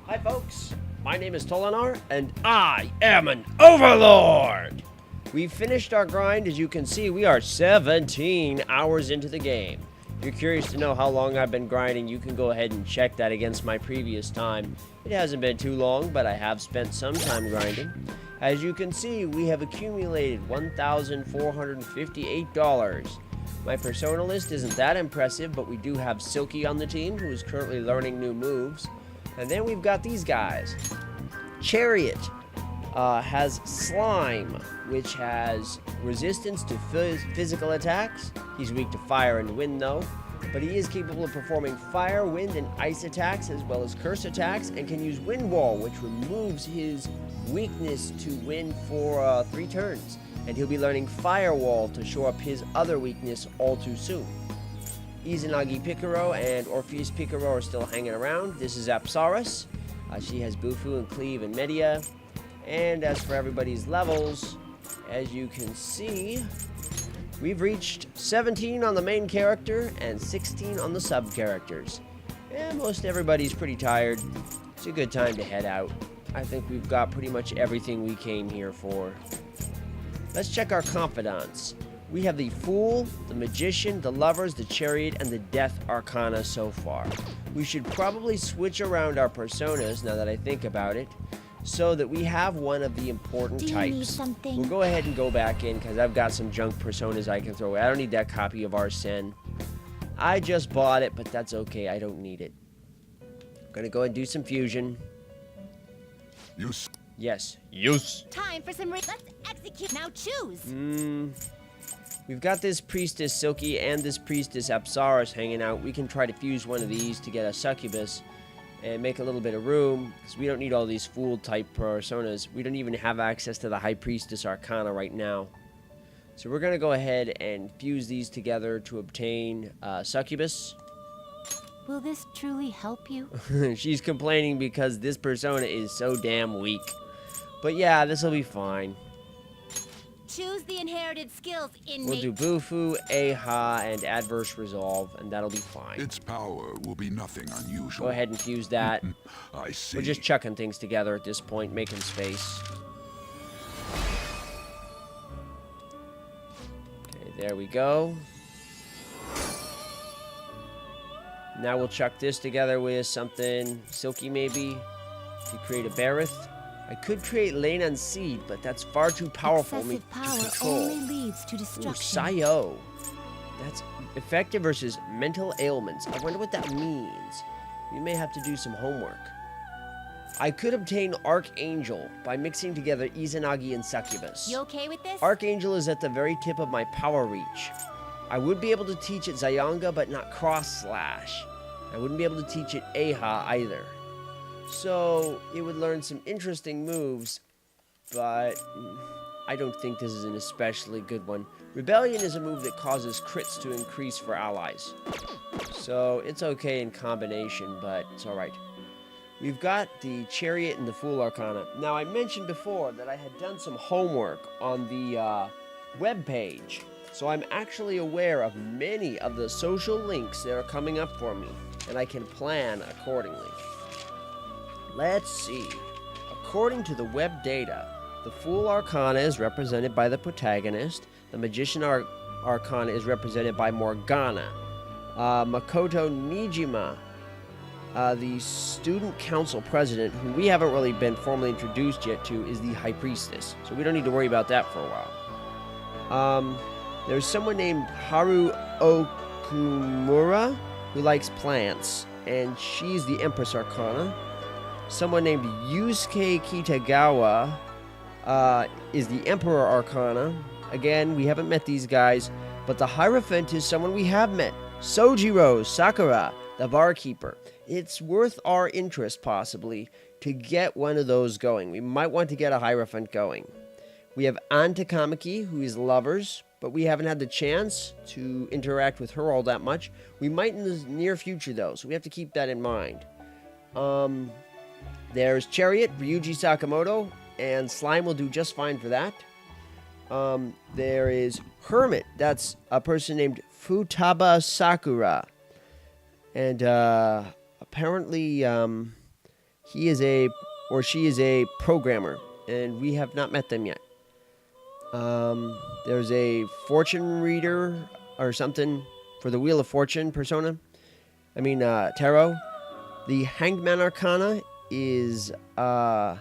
Hi folks, my name is Tolinar, and I am an Overlord! We've finished our grind. As you can see, we are 17 hours into the game. If you're curious to know how long I've been grinding, you can go ahead and check that against my previous time. It hasn't been too long, but I have spent some time grinding. As you can see, we have accumulated $1,458. My persona list isn't that impressive, but we do have Silky on the team, who is currently learning new moves. And then we've got these guys. Chariot has Slime, which has resistance to physical attacks. He's weak to fire and wind, though. But he is capable of performing fire, wind, and ice attacks, as well as curse attacks, and can use Wind Wall, which removes his weakness to wind for 3 turns. And he'll be learning Firewall to shore up his other weakness all too soon. Izanagi Picaro and Orpheus Picaro are still hanging around. This is Apsaris. She has Bufu and Cleave and Media. And as for everybody's levels, as you can see, we've reached 17 on the main character and 16 on the sub-characters. And most everybody's pretty tired. It's a good time to head out. I think we've got pretty much everything we came here for. Let's check our confidants. We have the Fool, the Magician, the Lovers, the Chariot, and the Death Arcana so far. We should probably switch around our personas, now that I think about it, so that we have one of the important types. Do you need something? We'll go ahead and go back in, because I've got some junk personas I can throw away. I don't need that copy of Arsene. I just bought it, but that's okay. I don't need it. I'm going to go and do some fusion. Use. Yes. Use. Time for some let's execute. Now choose. We've got this Priestess Silky and this Priestess Apsaris hanging out. We can try to fuse one of these to get a Succubus and make a little bit of room, because we don't need all these Fool-type personas. We don't even have access to the High Priestess Arcana right now. So we're going to go ahead and fuse these together to obtain Succubus. Will this truly help you? She's complaining because this persona is so damn weak. But yeah, this will be fine. Choose the inherited skills in We'll do Bufu, Aha, and Adverse Resolve, and that'll be fine. Its power will be nothing unusual. Go ahead and fuse that. I see. We're just chucking things together at this point, making space. Okay, there we go. Now we'll chuck this together with something Silky, maybe, to create a Barith. I could create Lane and Seed, but that's far too powerful for me Excessive power to control. only leads to Ooh, destruction. Sayo. That's effective versus mental ailments. I wonder what that means. We may have to do some homework. I could obtain Archangel by mixing together Izanagi and Succubus. You okay with this? Archangel is at the very tip of my power reach. I would be able to teach it Zayanga, but not Cross Slash. I wouldn't be able to teach it Aha either. So, it would learn some interesting moves, but I don't think this is an especially good one. Rebellion is a move that causes crits to increase for allies. So, it's okay in combination, but it's alright. We've got the Chariot and the Fool Arcana. Now, I mentioned before that I had done some homework on the web page. So I'm actually aware of many of the social links that are coming up for me, and I can plan accordingly. Let's see. According to the web data, the Fool Arcana is represented by the protagonist. The Magician Arcana is represented by Morgana. Makoto Nijima, the Student Council President, who we haven't really been formally introduced yet to, is the High Priestess. So we don't need to worry about that for a while. There's someone named Haru Okumura who likes plants, and she's the Empress Arcana. Someone named Yusuke Kitagawa is the Emperor Arcana. Again, we haven't met these guys, but the Hierophant is someone we have met. Sojiro Sakura, the Barkeeper. It's worth our interest, possibly, to get one of those going. We might want to get a Hierophant going. We have An Takamaki, who is Lovers, but we haven't had the chance to interact with her all that much. We might in the near future, though, so we have to keep that in mind. There's Chariot, Ryuji Sakamoto, and Slime will do just fine for that. There is Hermit. That's a person named Futaba Sakura. And apparently He is a, or she is a programmer, and we have not met them yet. There's a fortune reader or something for the Wheel of Fortune persona. Tarot. The Hanged Man Arcana is Munahisa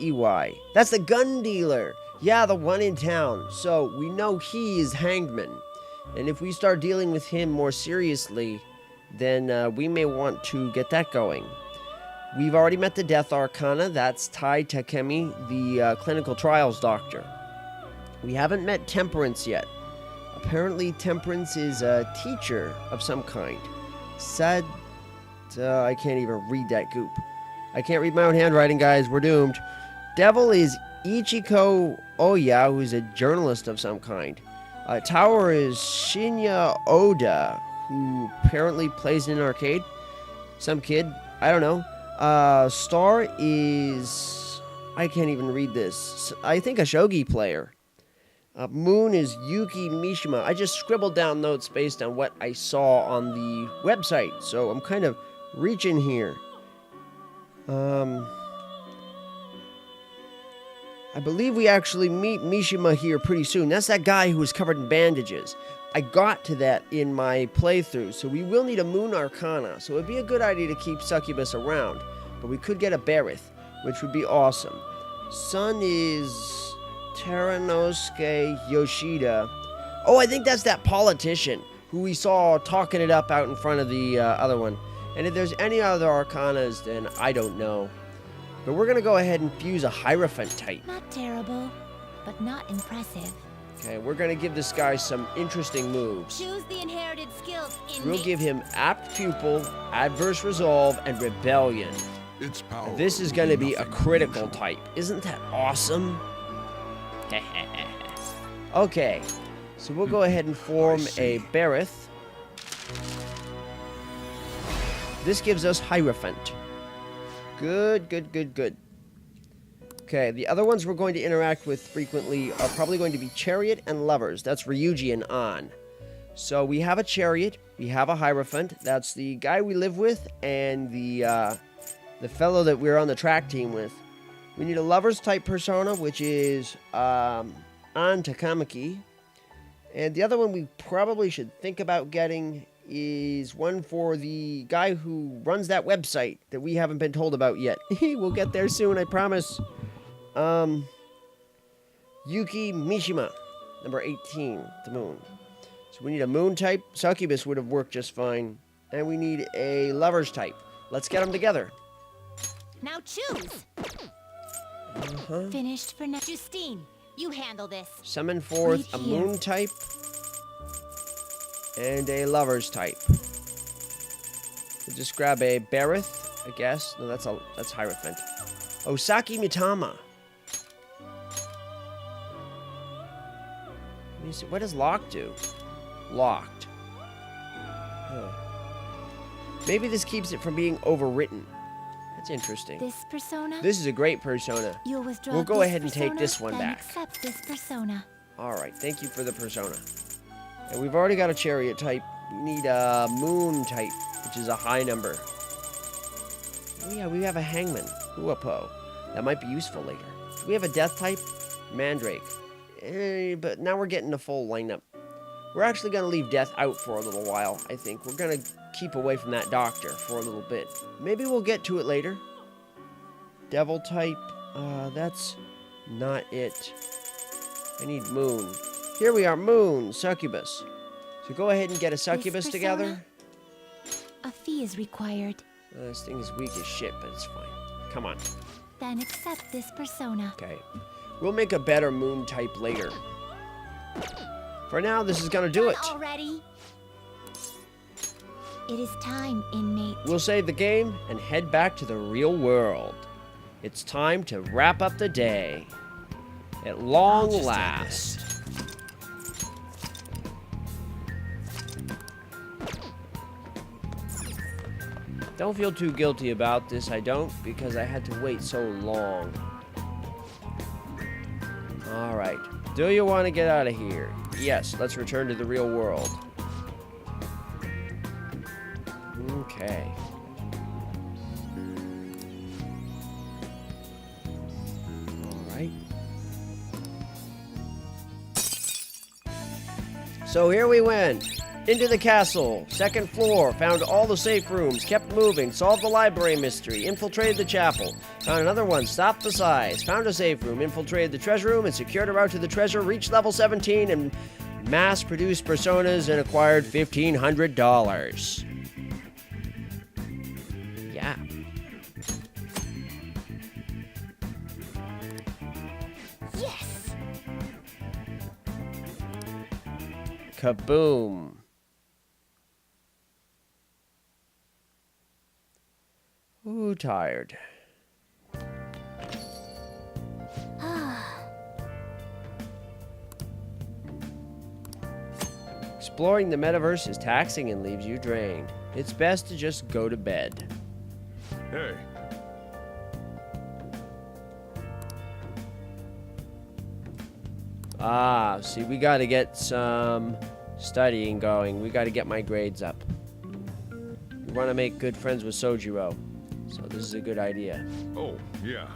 Iwai. That's the gun dealer. Yeah, the one in town. So we know he is Hangman. And if we start dealing with him more seriously, then we may want to get that going. We've already met the Death Arcana. That's Tai Takemi, the clinical trials doctor. We haven't met Temperance yet. Apparently, Temperance is a teacher of some kind. I can't even read that goop. I can't read my own handwriting, guys. We're doomed. Devil is Ichiko Oya, who's a journalist of some kind. Tower is Shinya Oda, who apparently plays in an arcade. Some kid. I don't know. Star is... I can't even read this. I think a shogi player. Moon is Yuki Mishima. I just scribbled down notes based on what I saw on the website, so I'm kind of reaching here. I believe we actually meet Mishima here pretty soon. That's that guy who was covered in bandages. I got to that in my playthrough, so we will need a Moon Arcana, so it'd be a good idea to keep Succubus around, but we could get a Berith, which would be awesome. Sun is Teranosuke Yoshida. Oh, I think that's that politician who we saw talking it up out in front of the other one. And if there's any other Arcanas, then I don't know. But we're going to go ahead and fuse a Hierophant type. Not terrible, but not impressive. Okay, we're going to give this guy some interesting moves. Choose the inherited skills in We'll give him Apt Pupil, Adverse Resolve, and Rebellion. Its power This is will going to be a nothing critical unusual. type. Isn't that awesome? Okay, so we'll go ahead and form a Berith. This gives us Hierophant. Good, good, good, good. Okay, the other ones we're going to interact with frequently are probably going to be Chariot and Lovers. That's Ryuji and An. So we have a Chariot, we have a Hierophant. That's the guy we live with, and the fellow that we're on the track team with. We need a Lovers type persona, which is An Takamaki. And the other one we probably should think about getting is one for the guy who runs that website that we haven't been told about yet. We'll get there soon, I promise. Yuki Mishima, number 18, the Moon. So we need a Moon type. Succubus would have worked just fine. And we need a Lovers type. Let's get them together. Now choose. Finished for now. Justine, you handle this. Summon forth Right a here. Moon type and a Lovers type. We'll just grab a Berith, I guess. No, that's Hierophant. Osaki Mitama. Let me see. What does lock do? Locked. Huh. Maybe this keeps it from being overwritten. That's interesting. This persona. This is a great persona. You'll withdraw. We'll go this ahead and take persona, this one then back. Accept this persona. Alright, thank you for the persona. And we've already got a Chariot type. We need a Moon type, which is a high number. Oh yeah, we have a Hangman. Uapo. That might be useful later. Do we have a Death type? Mandrake. But now we're getting a full lineup. We're actually going to leave Death out for a little while, I think. We're going to keep away from that doctor for a little bit. Maybe we'll get to it later. Devil type. That's not it. I need Moon. Here we are, Moon, Succubus. So go ahead and get a Succubus persona? together. A fee is required. This thing is weak as shit, but it's fine. Come on. Then accept this persona. Okay. We'll make a better Moon type later. For now, this is gonna do it. Done already. It is time, inmate. We'll save the game and head back to the real world. It's time to wrap up the day. At long I'll just last. Don't feel too guilty about this, I don't, because I had to wait so long. Alright. Do you want to get out of here? Yes, let's return to the real world. Okay. So here we went. Into the castle. Second floor. Found all the safe rooms. Kept moving. Solved the library mystery. Infiltrated the chapel. Found another one. Stopped the size. Found a safe room. Infiltrated the treasure room and secured a route to the treasure. Reached level 17 and mass-produced personas and acquired $1,500. Yeah. Yes! Kaboom. Ooh, tired. Exploring the metaverse is taxing and leaves you drained. It's best to just go to bed. Hey, Ah, see, we gotta get some studying going. We gotta get my grades up. We wanna make good friends with Sojiro. So this is a good idea. oh, yeah.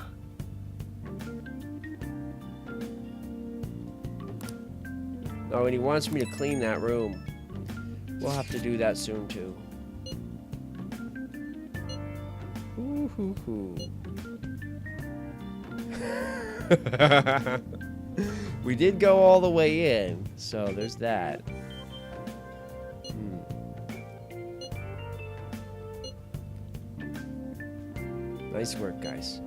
Oh, and he wants me to clean that room. We'll have to do that soon, too. Ooh, hoo, hoo. We did go all the way in, so there's that. Nice work, guys.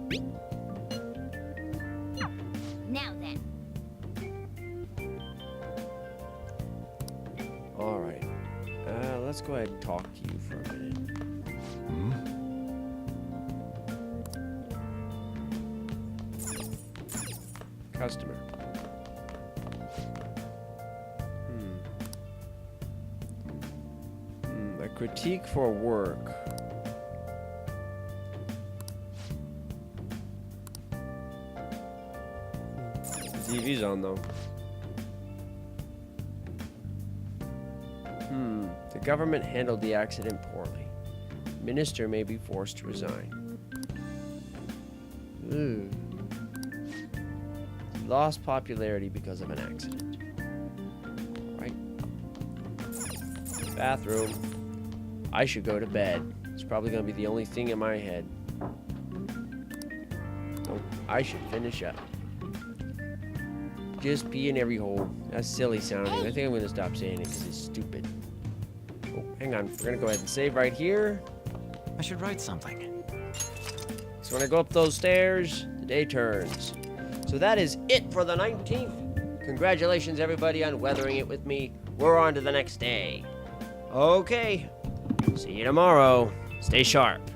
Now then. All right. Let's go ahead and talk to you for a minute. Customer. A critique for work. The TV's on though. The government handled the accident poorly. Minister may be forced to resign. Ooh. Lost popularity because of an accident. Right. Bathroom. I should go to bed. It's probably going to be the only thing in my head. Oh, I should finish up. Just pee in every hole. That's silly sounding. I think I'm going to stop saying it because it's stupid. Oh, hang on. We're going to go ahead and save right here. I should write something. So when I go up those stairs, the day turns. So that is it for the 19th. Congratulations, everybody, on weathering it with me. We're on to the next day. Okay. See you tomorrow. Stay sharp.